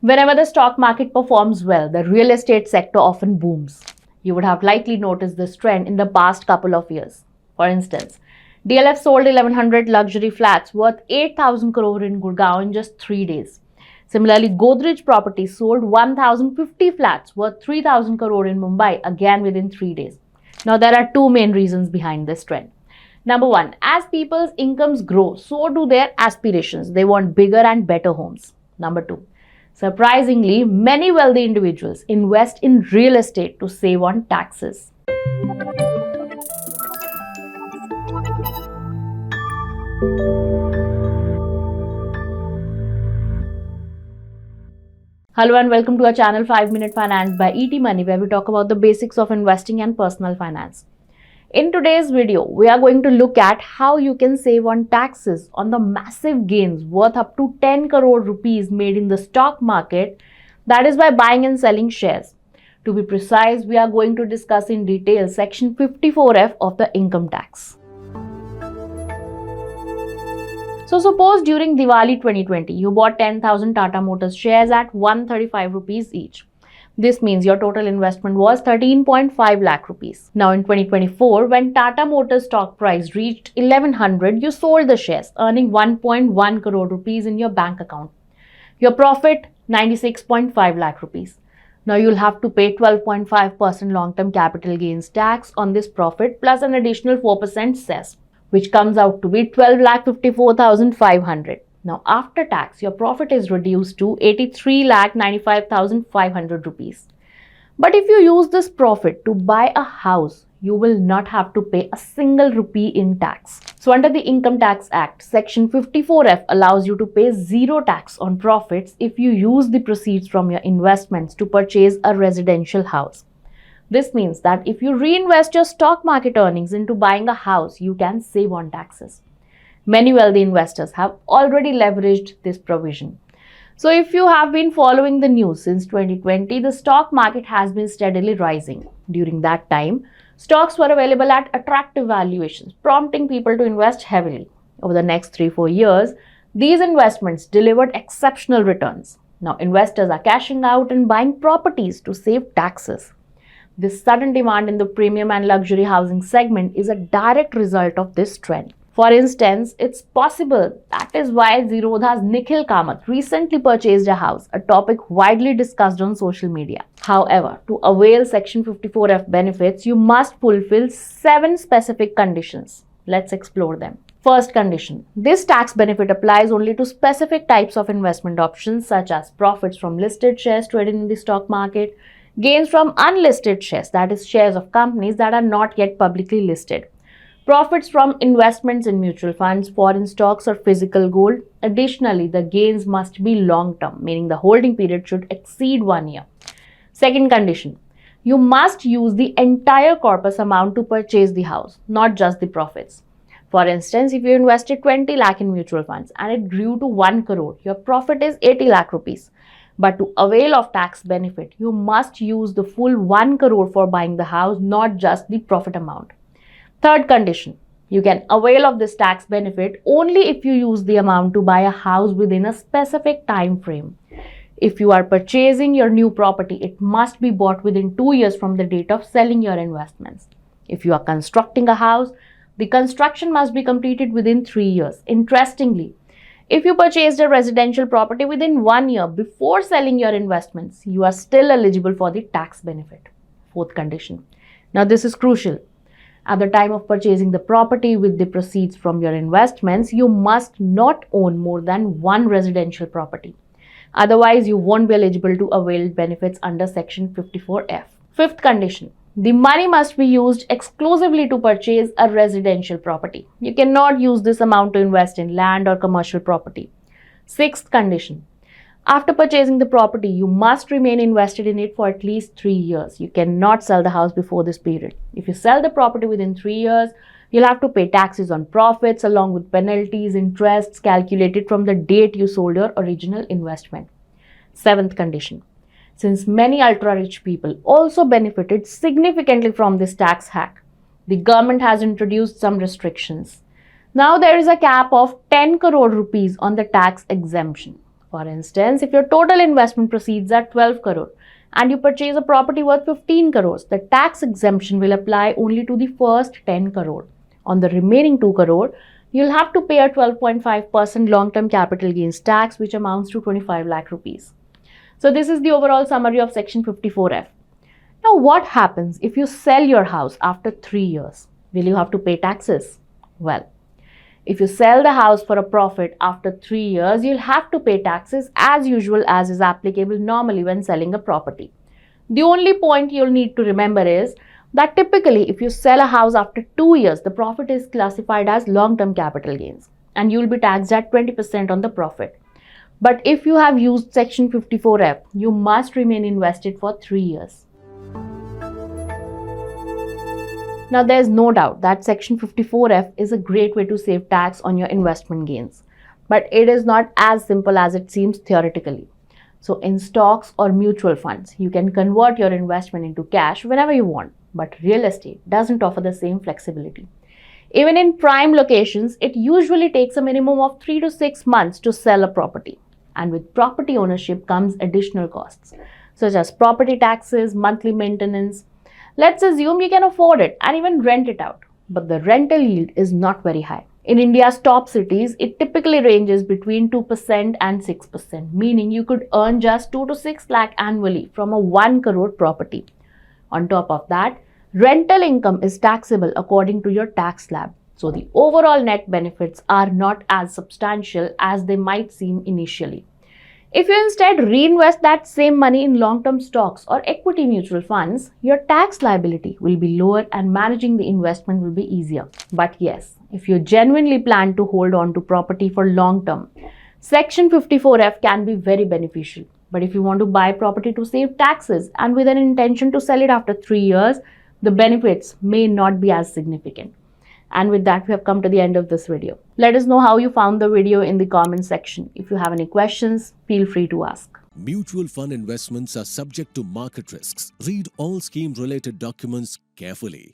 Whenever the stock market performs well, the real estate sector often booms. You would have likely noticed this trend in the past couple of years. For instance, DLF sold 1100 luxury flats worth 8,000 crore in Gurgaon in just 3 days. Similarly, Godrej Properties sold 1,050 flats worth 3,000 crore in Mumbai again within 3 days. Now, there are two main reasons behind this trend. Number one, as people's incomes grow, so do their aspirations. They want bigger and better homes. Number two, surprisingly, many wealthy individuals invest in real estate to save on taxes. Hello and welcome to our channel 5-Minute Finance by ET Money, where we talk about the basics of investing and personal finance. In today's video, we are going to look at how you can save on taxes on the massive gains worth up to 10 crore rupees made in the stock market, that is by buying and selling shares. To be precise, we are going to discuss in detail section 54F of the income tax. So suppose during Diwali 2020, you bought 10,000 Tata Motors shares at 135 rupees each. This means your total investment was 13.5 lakh rupees. Now in 2024, when Tata Motors stock price reached 1100, you sold the shares, earning 1.1 crore rupees in your bank account. Your profit, 96.5 lakh rupees. Now you'll have to pay 12.5% long-term capital gains tax on this profit plus an additional 4% cess, which comes out to be 12,54,500. Now after tax, your profit is reduced to 83,95,500 rupees. But if you use this profit to buy a house, you will not have to pay a single rupee in tax. So under the Income Tax Act, section 54F allows you to pay zero tax on profits if you use the proceeds from your investments to purchase a residential house. This means that if you reinvest your stock market earnings into buying a house, you can save on taxes. Many wealthy investors have already leveraged this provision. So if you have been following the news since 2020, the stock market has been steadily rising. During that time, stocks were available at attractive valuations, prompting people to invest heavily. Over the next 3-4 years, these investments delivered exceptional returns. Now investors are cashing out and buying properties to save taxes. This sudden demand in the premium and luxury housing segment is a direct result of this trend. For instance, it's possible that is why Zerodha's Nikhil Kamath recently purchased a house, a topic widely discussed on social media. However, to avail Section 54F benefits, you must fulfill 7 specific conditions. Let's explore them. First condition, this tax benefit applies only to specific types of investment options such as profits from listed shares traded in the stock market, gains from unlisted shares, that is shares of companies that are not yet publicly listed, profits from investments in mutual funds, foreign stocks or physical gold. Additionally, the gains must be long-term, meaning the holding period should exceed 1 year. Second condition, you must use the entire corpus amount to purchase the house, not just the profits. For instance, if you invested 20 lakh in mutual funds and it grew to 1 crore, your profit is 80 lakh rupees. But to avail of tax benefit, you must use the full 1 crore for buying the house, not just the profit amount. Third condition, you can avail of this tax benefit only if you use the amount to buy a house within a specific time frame. If you are purchasing your new property, it must be bought within 2 years from the date of selling your investments. If you are constructing a house, the construction must be completed within 3 years. Interestingly, if you purchased a residential property within 1 year before selling your investments, you are still eligible for the tax benefit. Fourth condition. Now this is crucial. At the time of purchasing the property with the proceeds from your investments, you must not own more than one residential property. Otherwise, you won't be eligible to avail benefits under section 54F. Fifth condition. The money must be used exclusively to purchase a residential property. You cannot use this amount to invest in land or commercial property. Sixth condition. After purchasing the property, you must remain invested in it for at least 3 years. You cannot sell the house before this period. If you sell the property within 3 years, you'll have to pay taxes on profits along with penalties, interests calculated from the date you sold your original investment. Seventh condition. Since many ultra-rich people also benefited significantly from this tax hack, the government has introduced some restrictions. Now there is a cap of 10 crore rupees on the tax exemption. For instance, if your total investment proceeds are 12 crore and you purchase a property worth 15 crores, the tax exemption will apply only to the first 10 crore. On the remaining 2 crore, you'll have to pay a 12.5% long-term capital gains tax, which amounts to 25 lakh rupees. So this is the overall summary of Section 54F. Now, what happens if you sell your house after 3 years? Will you have to pay taxes? Well, if you sell the house for a profit after 3 years, you'll have to pay taxes as usual, as is applicable normally when selling a property. The only point you'll need to remember is that typically if you sell a house after 2 years, the profit is classified as long-term capital gains and you'll be taxed at 20% on the profit. But if you have used Section 54F, you must remain invested for 3 years. Now, there is no doubt that Section 54F is a great way to save tax on your investment gains, but it is not as simple as it seems theoretically. So, in stocks or mutual funds, you can convert your investment into cash whenever you want, but real estate doesn't offer the same flexibility. Even in prime locations, it usually takes a minimum of 3 to 6 months to sell a property. And with property ownership comes additional costs, such as property taxes, monthly maintenance. Let's assume you can afford it and even rent it out, but the rental yield is not very high. In India's top cities, it typically ranges between 2% and 6%, meaning you could earn just 2 to 6 lakh annually from a 1 crore property. On top of that, rental income is taxable according to your tax slab. So the overall net benefits are not as substantial as they might seem initially. If you instead reinvest that same money in long-term stocks or equity mutual funds, your tax liability will be lower and managing the investment will be easier. But yes, if you genuinely plan to hold on to property for long term, Section 54F can be very beneficial. But if you want to buy property to save taxes and with an intention to sell it after 3 years, the benefits may not be as significant. And with that, we have come to the end of this video. Let us know how you found the video in the comment section. If you have any questions, feel free to ask. Mutual fund investments are subject to market risks. Read all scheme-related documents carefully.